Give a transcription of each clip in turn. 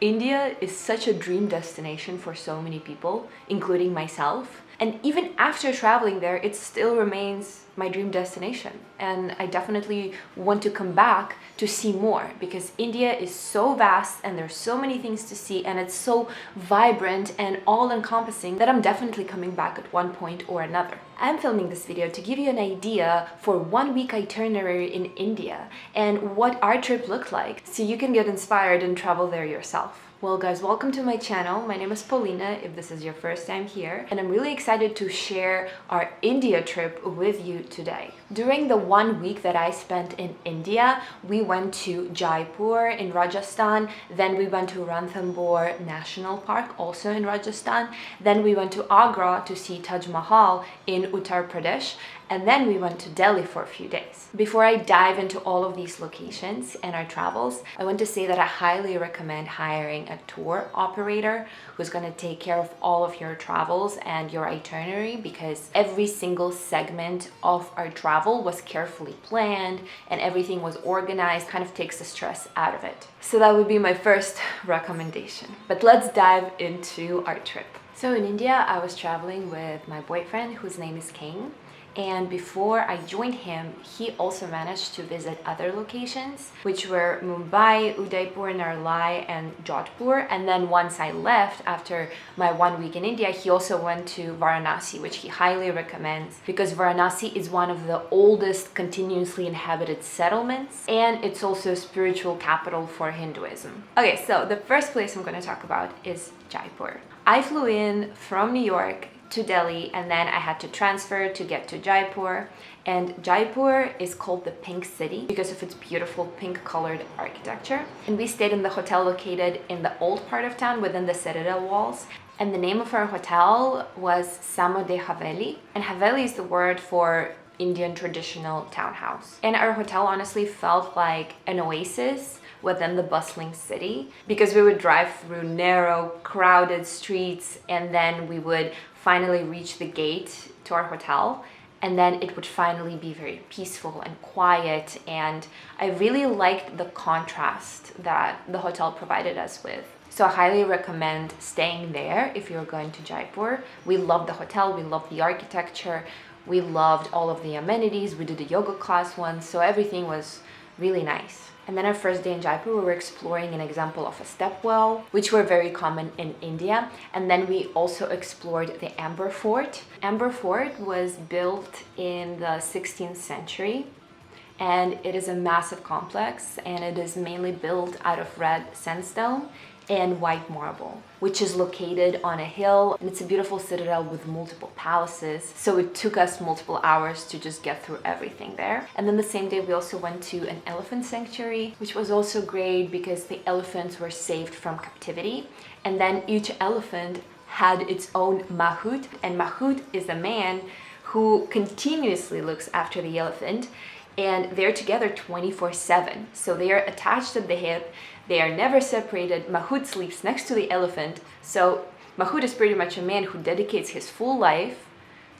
India is such a dream destination for so many people, including myself. And even after traveling there, it still remains my dream destination. And I definitely want to come back to see more because India is so vast and there's so many things to see and it's so vibrant and all-encompassing that I'm definitely coming back at one point or another. I'm filming this video to give you an idea for 1 week itinerary in India and what our trip looked like so you can get inspired and travel there yourself. Well guys, welcome to my channel. My name is Polina if this is your first time here, and I'm really excited to share our India trip with you today. During the 1 week that I spent in India, we went to Jaipur in Rajasthan, then we went to Ranthambore National Park, also in Rajasthan, then we went to Agra to see Taj Mahal in Uttar Pradesh, and then we went to Delhi for a few days. Before I dive into all of these locations and our travels, I want to say that I highly recommend hiring a tour operator who's going to take care of all of your travels and your itinerary, because every single segment of our travel was carefully planned and everything was organized, kind of takes the stress out of it. So that would be my first recommendation. But let's dive into our trip. So in India, I was traveling with my boyfriend, whose name is King. And before I joined him, he also managed to visit other locations, which were Mumbai, Udaipur, Narlai, and Jodhpur. And then once I left after my 1 week in India, he also went to Varanasi, which he highly recommends because Varanasi is one of the oldest continuously inhabited settlements, and it's also a spiritual capital for Hinduism. Okay, so the first place I'm going to talk about is Jaipur. I flew in from New York to Delhi, and then I had to transfer to get to Jaipur. And Jaipur is called the Pink City because of its beautiful pink colored architecture. And we stayed in the hotel located in the old part of town within the citadel walls. And the name of our hotel was Samode Haveli. And Haveli is the word for Indian traditional townhouse. And our hotel honestly felt like an oasis within the bustling city because we would drive through narrow, crowded streets, and then we would finally reach the gate to our hotel, and then it would finally be very peaceful and quiet. And I really liked the contrast that the hotel provided us with. So I highly recommend staying there if you're going to Jaipur. We loved the hotel, we loved the architecture, we loved all of the amenities. We did a yoga class once, so everything was really nice. And then our first day in Jaipur, we were exploring an example of a stepwell, which were very common in India. And then we also explored the Amber Fort. Amber Fort was built in the 16th century, and it is a massive complex, and it is mainly built out of red sandstone and white marble, which is located on a hill, and it's a beautiful citadel with multiple palaces. So it took us multiple hours to just get through everything there. And then the same day we also went to an elephant sanctuary, which was also great because the elephants were saved from captivity, and then each elephant had its own mahout, and mahout is a man who continuously looks after the elephant, and they're together 24/7. So they are attached at the hip. They are never separated. Mahout sleeps next to the elephant. So Mahout is pretty much a man who dedicates his full life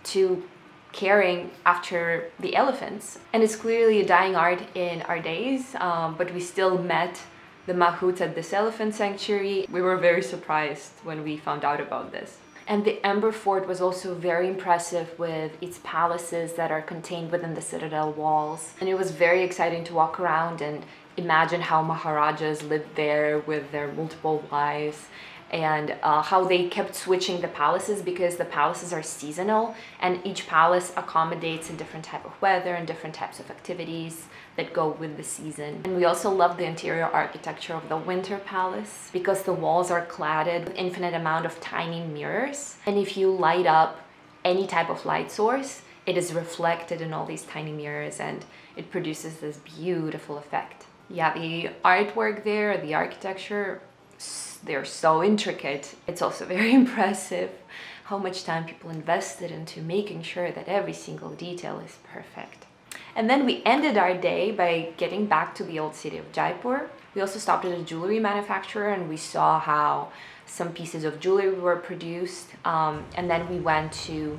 to caring after the elephants. And it's clearly a dying art in our days, but we still met the Mahouts at this elephant sanctuary. We were very surprised when we found out about this. And the Amber Fort was also very impressive with its palaces that are contained within the citadel walls. And it was very exciting to walk around and imagine how Maharajas lived there with their multiple wives, and how they kept switching the palaces because the palaces are seasonal and each palace accommodates a different type of weather and different types of activities that go with the season. And we also love the interior architecture of the Winter Palace because the walls are cladded with infinite amount of tiny mirrors, and if you light up any type of light source, it is reflected in all these tiny mirrors and it produces this beautiful effect. Yeah, the artwork there, the architecture, they're so intricate. It's also very impressive how much time people invested into making sure that every single detail is perfect. And then we ended our day by getting back to the old city of Jaipur. We also stopped at a jewelry manufacturer and we saw how some pieces of jewelry were produced. And then we went to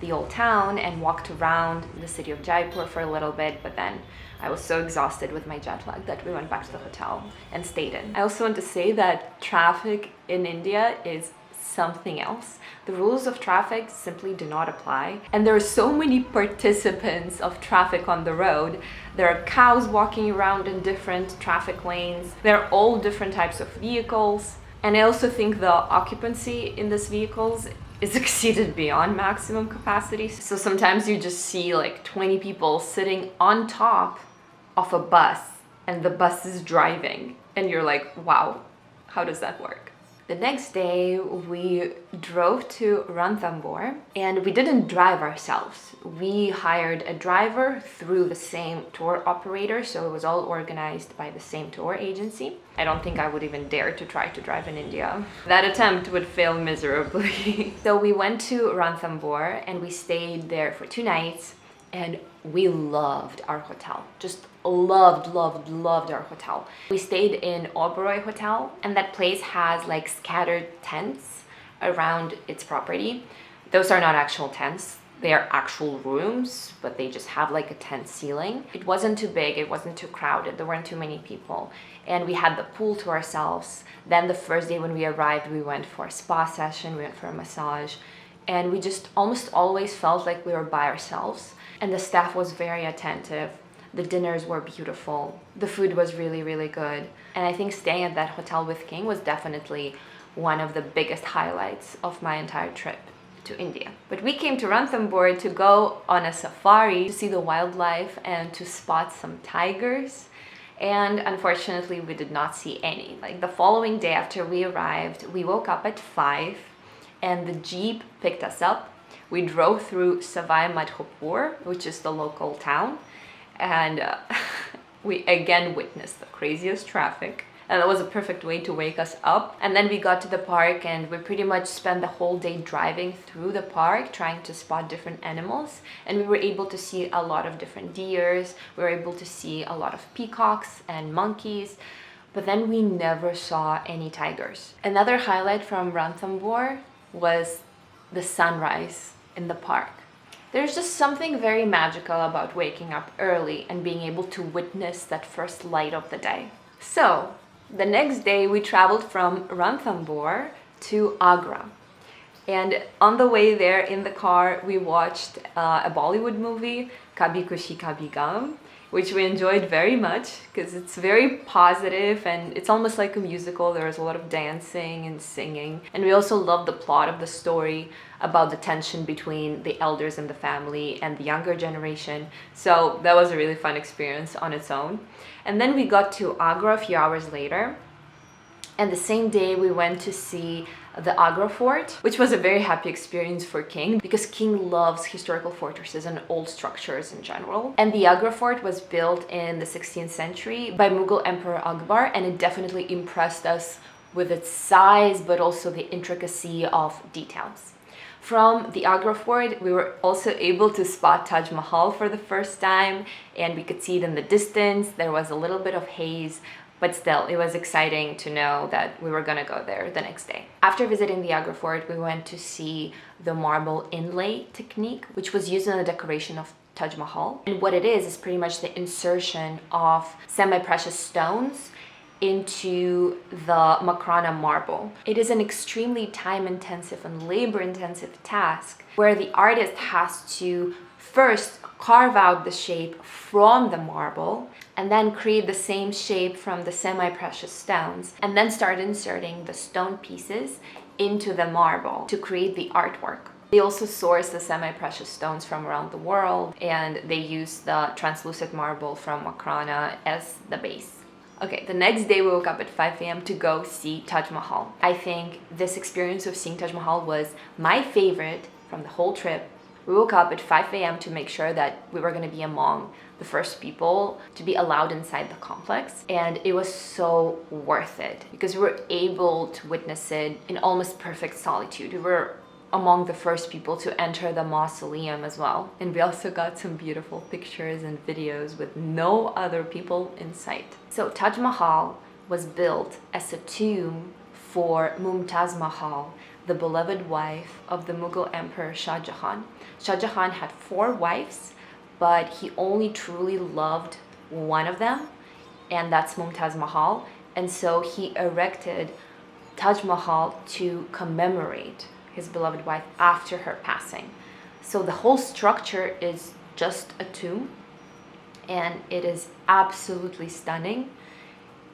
the old town and walked around the city of Jaipur for a little bit, but then I was so exhausted with my jet lag that we went back to the hotel and stayed in. I also want to say that traffic in India is something else. The rules of traffic simply do not apply, and there are so many participants of traffic on the road. There are cows walking around in different traffic lanes. There are all different types of vehicles, and I also think the occupancy in these vehicles is exceeded beyond maximum capacity. So sometimes you just see like 20 people sitting on top of a bus and the bus is driving, and you're like, wow, how does that work? The next day we drove to Ranthambore, and we didn't drive ourselves. We hired a driver through the same tour operator, so it was all organized by the same tour agency. I don't think I would even dare to try to drive in India. That attempt would fail miserably. So we went to Ranthambore and we stayed there for 2 nights, and we loved our hotel. Just loved our hotel. We stayed in Oberoi hotel, and that place has like scattered tents around its property. Those are not actual tents. They are actual rooms, but they just have like a tent ceiling. It wasn't too big, it wasn't too crowded, there weren't too many people, and we had the pool to ourselves. Then the first day when we arrived, we went for a spa session, we went for a massage, and we just almost always felt like we were by ourselves. And the staff was very attentive. The dinners were beautiful. The food was really good. And I think staying at that hotel with King was definitely one of the biggest highlights of my entire trip to India. But we came to Ranthambore to go on a safari, to see the wildlife and to spot some tigers. And unfortunately, we did not see any. Like the following day after we arrived, we woke up at 5 and the Jeep picked us up. We drove through Savai Madhopur, which is the local town, and we again witnessed the craziest traffic. And that was a perfect way to wake us up. And then we got to the park and we pretty much spent the whole day driving through the park, trying to spot different animals. And we were able to see a lot of different deers. We were able to see a lot of peacocks and monkeys. But then we never saw any tigers. Another highlight from Ranthambore was the sunrise in the park. There's just something very magical about waking up early and being able to witness that first light of the day. So, the next day we traveled from Ranthambore to Agra. And on the way there in the car, we watched a Bollywood movie, Kabhi Khushi Kabhi Gum, which we enjoyed very much because it's very positive and it's almost like a musical. There was a lot of dancing and singing. And we also loved the plot of the story about the tension between the elders in the family and the younger generation. So that was a really fun experience on its own. And then we got to Agra a few hours later. And the same day we went to see the Agra fort, which was a very happy experience for King because King loves historical fortresses and old structures in general. And the Agra fort was built in the 16th century by Mughal Emperor Akbar, and it definitely impressed us with its size but also the intricacy of details. From the Agra fort, we were also able to spot Taj Mahal for the first time, and we could see it in the distance. There was a little bit of haze, but still, it was exciting to know that we were gonna go there the next day. After visiting the Agra fort, we went to see the marble inlay technique, which was used in the decoration of Taj Mahal. And what it is pretty much the insertion of semi-precious stones into the Makrana marble. It is an extremely time-intensive and labor-intensive task where the artist has to first carve out the shape from the marble and then create the same shape from the semi-precious stones and then start inserting the stone pieces into the marble to create the artwork. They also source the semi-precious stones from around the world, and they use the translucent marble from Makrana as the base. Okay, the next day we woke up at 5 a.m. to go see Taj Mahal. I think this experience of seeing Taj Mahal was my favorite from the whole trip. We woke up at 5 a.m. to make sure that we were going to be among the first people to be allowed inside the complex. And it was so worth it because we were able to witness it in almost perfect solitude. We were among the first people to enter the mausoleum as well. And we also got some beautiful pictures and videos with no other people in sight. So Taj Mahal was built as a tomb for Mumtaz Mahal, the beloved wife of the Mughal Emperor Shah Jahan. Shah Jahan had 4 wives, but he only truly loved one of them, and that's Mumtaz Mahal. And so he erected Taj Mahal to commemorate his beloved wife after her passing. So the whole structure is just a tomb, and it is absolutely stunning.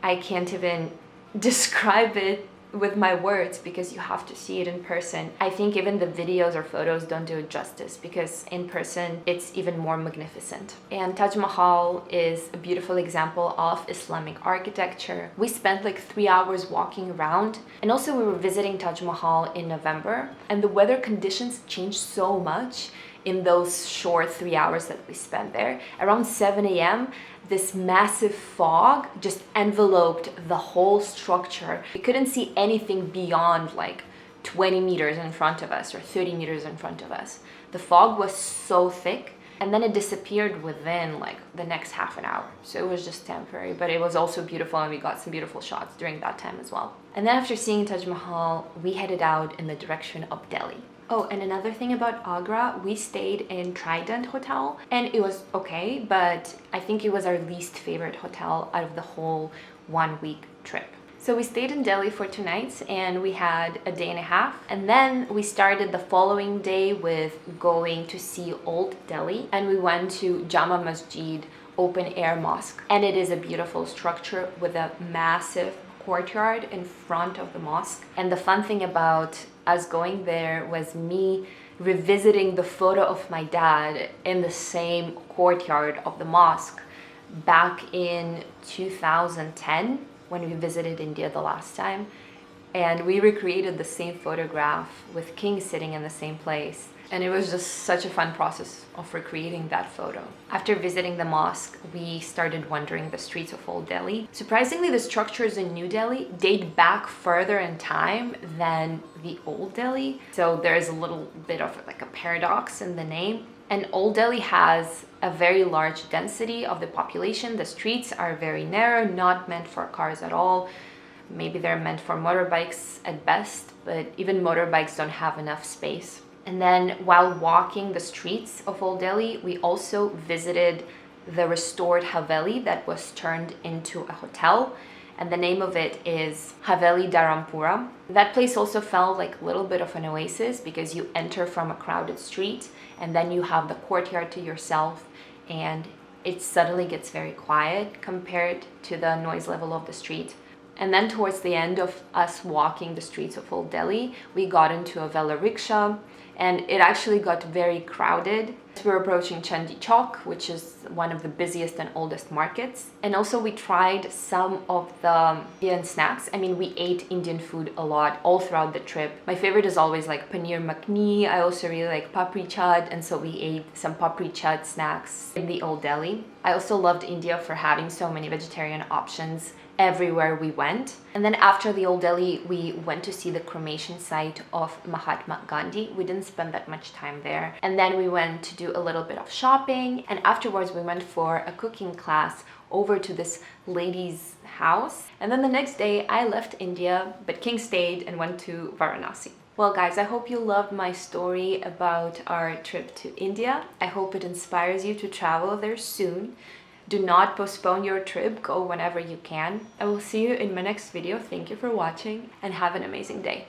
I can't even describe it with my words because you have to see it in person. I think even the videos or photos don't do it justice, because in person it's even more magnificent. And Taj Mahal is a beautiful example of Islamic architecture. We spent like 3 hours walking around, and also we were visiting Taj Mahal in November, and the weather conditions changed so much in those short 3 hours that we spent there. Around 7 a.m. this massive fog just enveloped the whole structure. We couldn't see anything beyond like 20 meters in front of us or 30 meters in front of us. The fog was so thick, and then it disappeared within like the next half an hour. So it was just temporary, but it was also beautiful, and we got some beautiful shots during that time as well. And then after seeing Taj Mahal, we headed out in the direction of Delhi. Oh, and another thing about Agra, we stayed in Trident Hotel, and it was okay, but I think it was our least favorite hotel out of the whole 1-week trip. So we stayed in Delhi for 2 nights, and we had a day and a half, and then we started the following day with going to see Old Delhi, and we went to Jama Masjid open air mosque, and it is a beautiful structure with a massive courtyard in front of the mosque. And the fun thing about us going there was me revisiting the photo of my dad in the same courtyard of the mosque back in 2010 when we visited India the last time, and we recreated the same photograph with King sitting in the same place. And it was just such a fun process of recreating that photo. After visiting the mosque, we started wandering the streets of Old Delhi. Surprisingly, the structures in New Delhi date back further in time than the Old Delhi. So there's a little bit of like a paradox in the name. And Old Delhi has a very large density of the population. The streets are very narrow, not meant for cars at all. Maybe they're meant for motorbikes at best, but even motorbikes don't have enough space. And then while walking the streets of Old Delhi, we also visited the restored Haveli that was turned into a hotel. And the name of it is Haveli Dharampura. That place also felt like a little bit of an oasis, because you enter from a crowded street and then you have the courtyard to yourself, and it suddenly gets very quiet compared to the noise level of the street. And then towards the end of us walking the streets of Old Delhi, we got into a Vela rickshaw, and it actually got very crowded. We were approaching Chandi Chowk, which is one of the busiest and oldest markets. And also we tried some of the Indian snacks. I mean, we ate Indian food a lot all throughout the trip. My favorite is always like paneer makhni. I also really like papri chaat, and so we ate some papri chaat snacks in the Old Delhi. I also loved India for having so many vegetarian options everywhere we went. And then after the Old Delhi, we went to see the cremation site of Mahatma Gandhi. We didn't spend that much time there. And then we went to do a little bit of shopping, and afterwards we went for a cooking class over to this lady's house. And then the next day I left India, but King stayed and went to Varanasi. Well guys, I hope you loved my story about our trip to India. I hope it inspires you to travel there soon. Do not postpone your trip, go whenever you can. I will see you in my next video. Thank you for watching and have an amazing day.